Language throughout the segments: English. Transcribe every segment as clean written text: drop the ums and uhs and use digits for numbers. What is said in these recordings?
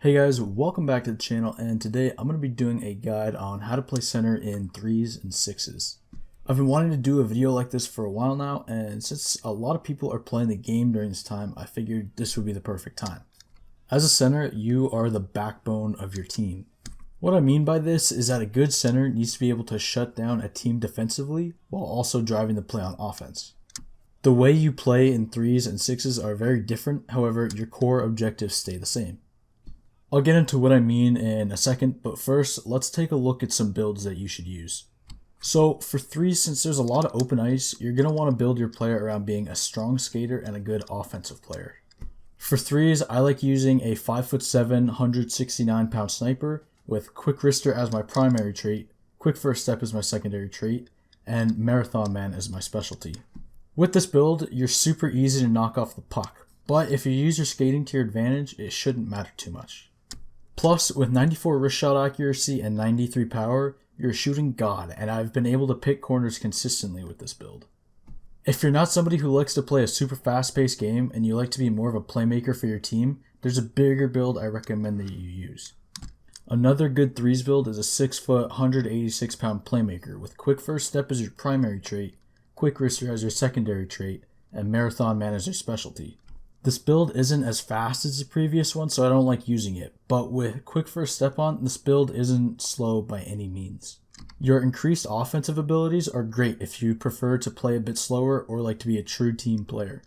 Hey guys, welcome back to the channel, and today I'm going to be doing a guide on how to play center in 3s and 6s. I've been wanting to do a video like this for a while now, and since a lot of people are playing the game during this time, I figured this would be the perfect time. As a center, you are the backbone of your team. What I mean by this is that a good center needs to be able to shut down a team defensively while also driving the play on offense. The way you play in 3s and 6s are very different, however, your core objectives stay the same. I'll get into what I mean in a second, but first, let's take a look at some builds that you should use. So for 3s, since there's a lot of open ice, you're going to want to build your player around being a strong skater and a good offensive player. For 3s, I like using a 5'7", 169-pound sniper with quick wrister as my primary trait, quick first step as my secondary trait, and marathon man as my specialty. With this build, you're super easy to knock off the puck, but if you use your skating to your advantage, it shouldn't matter too much. Plus, with 94 wrist shot accuracy and 93 power, you're a shooting god, and I've been able to pick corners consistently with this build. If you're not somebody who likes to play a super fast-paced game and you like to be more of a playmaker for your team, there's a bigger build I recommend that you use. Another good 3s build is a 6', 186-pound playmaker with quick first step as your primary trait, quick wrister as your secondary trait, and marathon man as your specialty. This build isn't as fast as the previous one, so I don't like using it, but with quick first step on, this build isn't slow by any means. Your increased offensive abilities are great if you prefer to play a bit slower or like to be a true team player.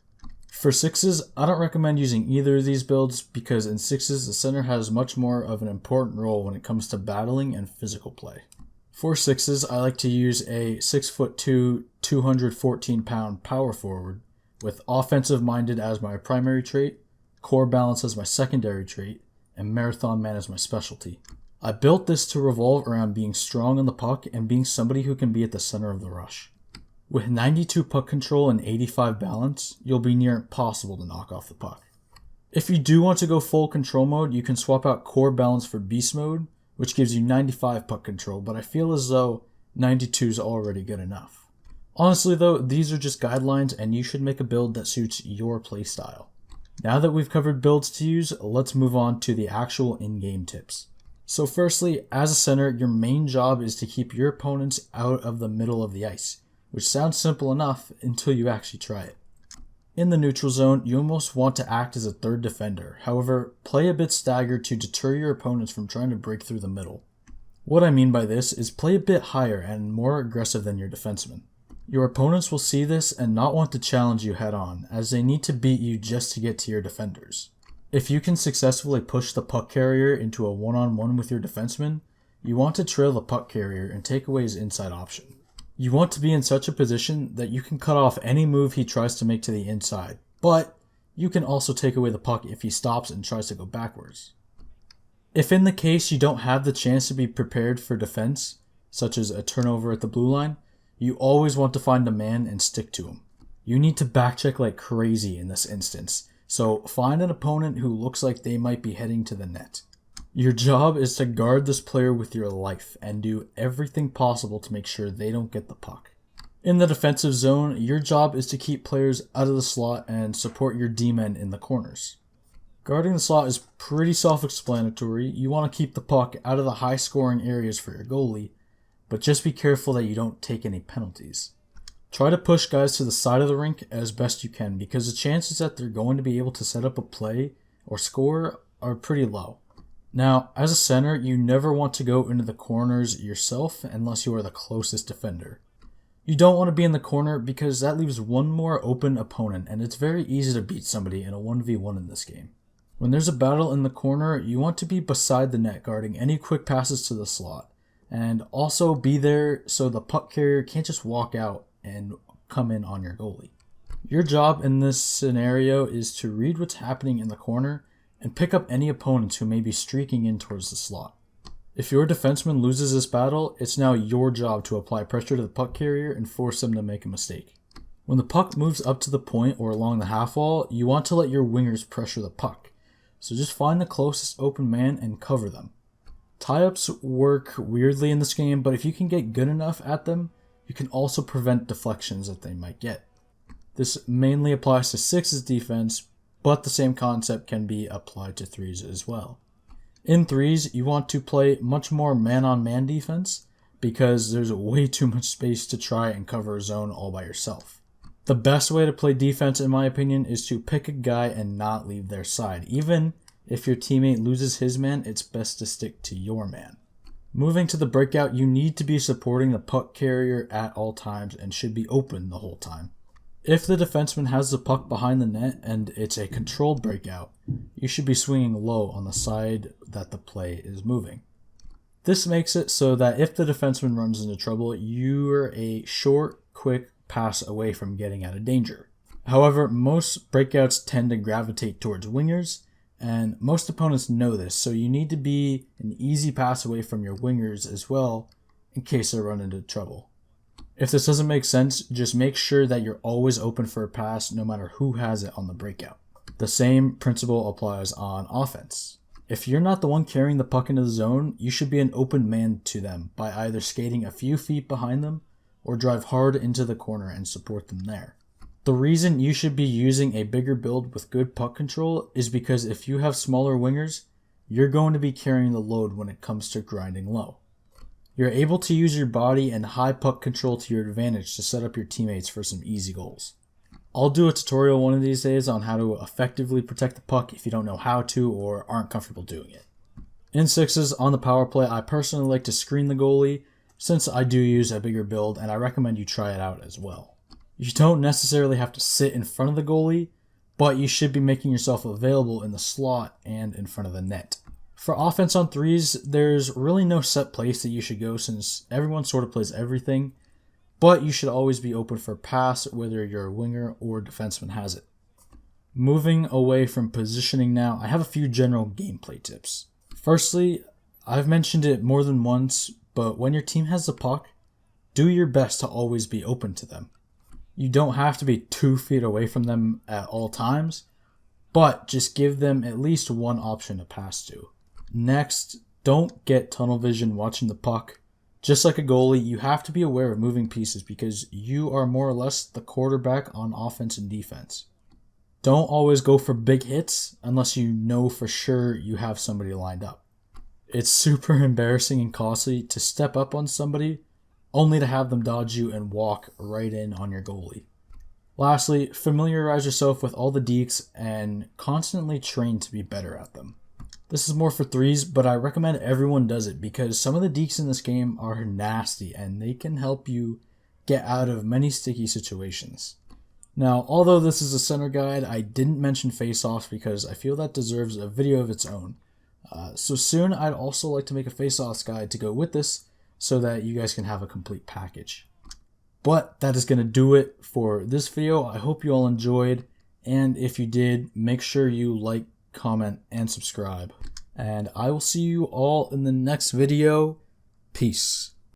For 6s, I don't recommend using either of these builds because in 6s, the center has much more of an important role when it comes to battling and physical play. For 6s, I like to use a 6'2", 214-pound power forward, with offensive minded as my primary trait, core balance as my secondary trait, and marathon man as my specialty. I built this to revolve around being strong on the puck and being somebody who can be at the center of the rush. With 92 puck control and 85 balance, you'll be near impossible to knock off the puck. If you do want to go full control mode, you can swap out core balance for beast mode, which gives you 95 puck control, but I feel as though 92 is already good enough. Honestly though, these are just guidelines and you should make a build that suits your playstyle. Now that we've covered builds to use, let's move on to the actual in-game tips. So firstly, as a center, your main job is to keep your opponents out of the middle of the ice, which sounds simple enough until you actually try it. In the neutral zone, you almost want to act as a third defender, however, play a bit staggered to deter your opponents from trying to break through the middle. What I mean by this is play a bit higher and more aggressive than your defenseman. Your opponents will see this and not want to challenge you head on, as they need to beat you just to get to your defenders. If you can successfully push the puck carrier into a one-on-one with your defenseman, you want to trail the puck carrier and take away his inside option. You want to be in such a position that you can cut off any move he tries to make to the inside, but you can also take away the puck if he stops and tries to go backwards. If in the case you don't have the chance to be prepared for defense, such as a turnover at the blue line, you always want to find a man and stick to him. You need to backcheck like crazy in this instance, so find an opponent who looks like they might be heading to the net. Your job is to guard this player with your life and do everything possible to make sure they don't get the puck. In the defensive zone, your job is to keep players out of the slot and support your D-men in the corners. Guarding the slot is pretty self-explanatory. You want to keep the puck out of the high-scoring areas for your goalie, but just be careful that you don't take any penalties. Try to push guys to the side of the rink as best you can because the chances that they're going to be able to set up a play or score are pretty low. Now, as a center, you never want to go into the corners yourself unless you are the closest defender. You don't want to be in the corner because that leaves one more open opponent and it's very easy to beat somebody in a 1v1 in this game. When there's a battle in the corner, you want to be beside the net guarding any quick passes to the slot. And also be there so the puck carrier can't just walk out and come in on your goalie. Your job in this scenario is to read what's happening in the corner and pick up any opponents who may be streaking in towards the slot. If your defenseman loses this battle, it's now your job to apply pressure to the puck carrier and force them to make a mistake. When the puck moves up to the point or along the half wall, you want to let your wingers pressure the puck. So just find the closest open man and cover them. Tie-ups work weirdly in this game, but if you can get good enough at them, you can also prevent deflections that they might get. This mainly applies to 6's defense, but the same concept can be applied to 3's as well. In threes, you want to play much more man-on-man defense because there's way too much space to try and cover a zone all by yourself. The best way to play defense, in my opinion, is to pick a guy and not leave their side. Even if your teammate loses his man, it's best to stick to your man. Moving to the breakout, you need to be supporting the puck carrier at all times and should be open the whole time. If the defenseman has the puck behind the net and it's a controlled breakout, you should be swinging low on the side that the play is moving. This makes it so that if the defenseman runs into trouble, you're a short, quick pass away from getting out of danger. However, most breakouts tend to gravitate towards wingers, and most opponents know this, so you need to be an easy pass away from your wingers as well in case they run into trouble. If this doesn't make sense, just make sure that you're always open for a pass no matter who has it on the breakout. The same principle applies on offense. If you're not the one carrying the puck into the zone, you should be an open man to them by either skating a few feet behind them or drive hard into the corner and support them there. The reason you should be using a bigger build with good puck control is because if you have smaller wingers, you're going to be carrying the load when it comes to grinding low. You're able to use your body and high puck control to your advantage to set up your teammates for some easy goals. I'll do a tutorial one of these days on how to effectively protect the puck if you don't know how to or aren't comfortable doing it. In sixes, on the power play, I personally like to screen the goalie since I do use a bigger build, and I recommend you try it out as well. You don't necessarily have to sit in front of the goalie, but you should be making yourself available in the slot and in front of the net. For offense on threes, there's really no set place that you should go since everyone sort of plays everything, but you should always be open for pass whether you're a winger or defenseman has it. Moving away from positioning now, I have a few general gameplay tips. Firstly, I've mentioned it more than once, but when your team has the puck, do your best to always be open to them. You don't have to be 2 feet away from them at all times, but just give them at least one option to pass to. Next, don't get tunnel vision watching the puck. Just like a goalie, you have to be aware of moving pieces because you are more or less the quarterback on offense and defense. Don't always go for big hits unless you know for sure you have somebody lined up. It's super embarrassing and costly to step up on somebody only to have them dodge you and walk right in on your goalie. Lastly, familiarize yourself with all the dekes and constantly train to be better at them. This is more for threes, but I recommend everyone does it because some of the dekes in this game are nasty and they can help you get out of many sticky situations. Now, although this is a center guide, I didn't mention face-offs because I feel that deserves a video of its own. So soon I'd also like to make a face-offs guide to go with this so that you guys can have a complete package. But that is going to do it for this video. I hope you all enjoyed, and if you did, make sure you like, comment, and subscribe. And I will see you all in the next video. Peace.